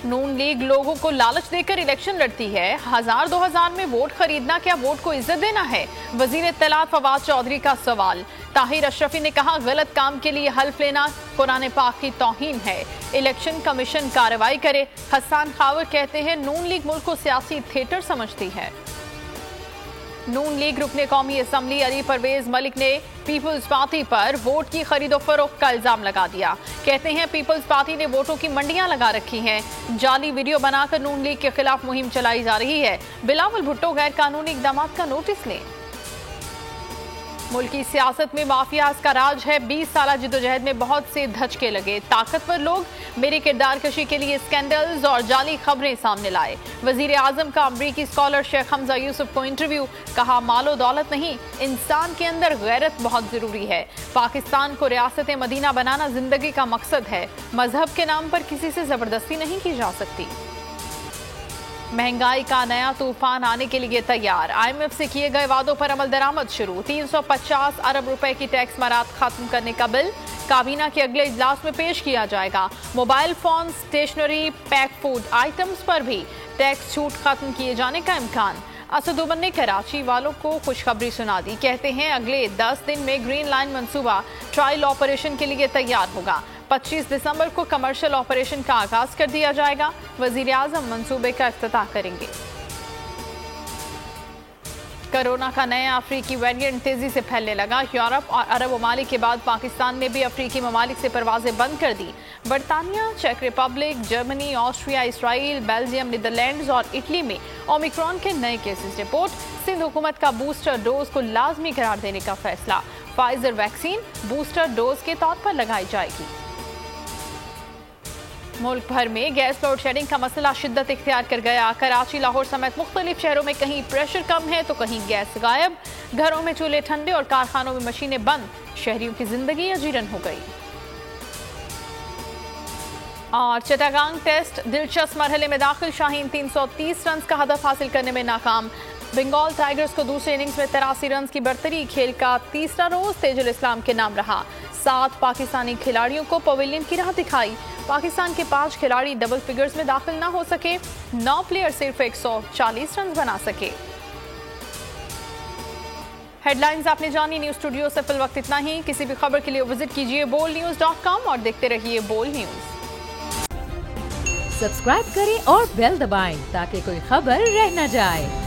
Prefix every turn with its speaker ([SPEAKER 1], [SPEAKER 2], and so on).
[SPEAKER 1] नून league लोगों को लालच देकर इलेक्शन लड़ती है। 1000-2000 में वोट खरीदना क्या वोट को इज्जत देना है? वजीर इत्तलात फवाद चौधरी का सवाल। ताहिर अशरफी ने कहा, गलत काम के लिए हल्फ लेना कुरान पाक की तौहीन है। इलेक्शन कमीशन कार्रवाई करे। हसन खावर कहते हैं, नून लीग मुल्क को सियासी थिएटर समझती है। नून लीग रुकने कौमी असम्बली अली परवेज मलिक ने पीपल्स पार्टी पर वोट की खरीदो फरोख्त का इल्जाम लगा दिया। कहते हैं, पीपल्स पार्टी ने वोटों की मंडियां लगा रखी हैं। जाली वीडियो बनाकर नून लीग के खिलाफ मुहिम चलाई जा रही है। बिलावल भुट्टो गैर कानूनी इकदाम का नोटिस लें। मुल्की सियासत में माफियाज का राज है। 20 साल जिदोजहद में बहुत से धचके लगे। ताकतवर लोग मेरी किरदार कशी के लिए स्कैंडल्स और जाली खबरें सामने लाए। वजीर आजम का अमरीकी स्कॉलर शेख हमजा यूसुफ को इंटरव्यू। कहा, मालो दौलत नहीं, इंसान के अंदर गैरत बहुत जरूरी है। पाकिस्तान को रियासत मदीना बनाना जिंदगी का मकसद है। मजहब के नाम पर किसी से जबरदस्ती नहीं की जा सकती। महंगाई का नया तूफान आने के लिए तैयार। IMF से किए गए वादों पर अमल दरामद शुरू। 350 अरब रुपए की टैक्स मरात खत्म करने का बिल काबीना के अगले इजलास में पेश किया जाएगा। Mobile phone, stationery, pack food items पर भी टैक्स छूट खत्म किए जाने का इम्कान। असदुमन ने कराची वालों को खुशखबरी सुना दी। कहते हैं, अगले 10 दिन में ग्रीन लाइन मंसूबा ट्रायल ऑपरेशन के लिए तैयार होगा। 25 दिसंबर को कमर्शियल ऑपरेशन का आगाज कर दिया जाएगा। वजीर आजम मंसूबे का इफ्तिताह करेंगे। कोरोना का नया अफ्रीकी वेरिएंट तेजी से फैलने लगा। यूरोप और अरब ममालिक के बाद पाकिस्तान ने भी अफ्रीकी ममालिक से परवाजें बंद कर दी। बरतानिया, चेक Republic, Germany, Austria, Israel, Belgium, Netherlands और इटली में ओमिक्रॉन के नए केसेस रिपोर्ट। सिंध हुकूमत का बूस्टर डोज को लाजमी करार देने का फैसला। फाइजर वैक्सीन बूस्टर डोज के तौर पर लगाई जाएगी। मुल्क भर में गैस लोड शेडिंग का मसला शिद्दत इख्तियार कर गया। कराची, लाहौर समेत मुख्तलिफ शहरों में कहीं प्रेशर कम है तो कहीं गैस गायब। घरों में चूल्हे ठंडे और कारखानों में मशीनें बंद। शहरियों की जिंदगी अजीरन हो गई। और चिटागांग टेस्ट दिलचस्प मरहले में दाखिल। शाहीन 330 रन का हदफ हासिल करने में नाकाम। बंगाल टाइगर्स को दूसरे इनिंग्स में 83 रन की बढ़तरी। खेल का तीसरा रोज तेजुल इस्लाम के नाम रहा। 7 पाकिस्तानी खिलाड़ियों को पवेलियन की राह दिखाई। पाकिस्तान के 5 खिलाड़ी डबल फिगर्स में दाखिल न हो सके। 9 प्लेयर सिर्फ 140 रन बना सके। हेडलाइंस आपने जानी। न्यूज स्टूडियो से फिल वक्त इतना ही। किसी भी खबर के लिए विजिट कीजिए bolnews.com और देखते रहिए बोल न्यूज।
[SPEAKER 2] सब्सक्राइब करें और बेल दबाएं ताकि कोई खबर रह न जाए।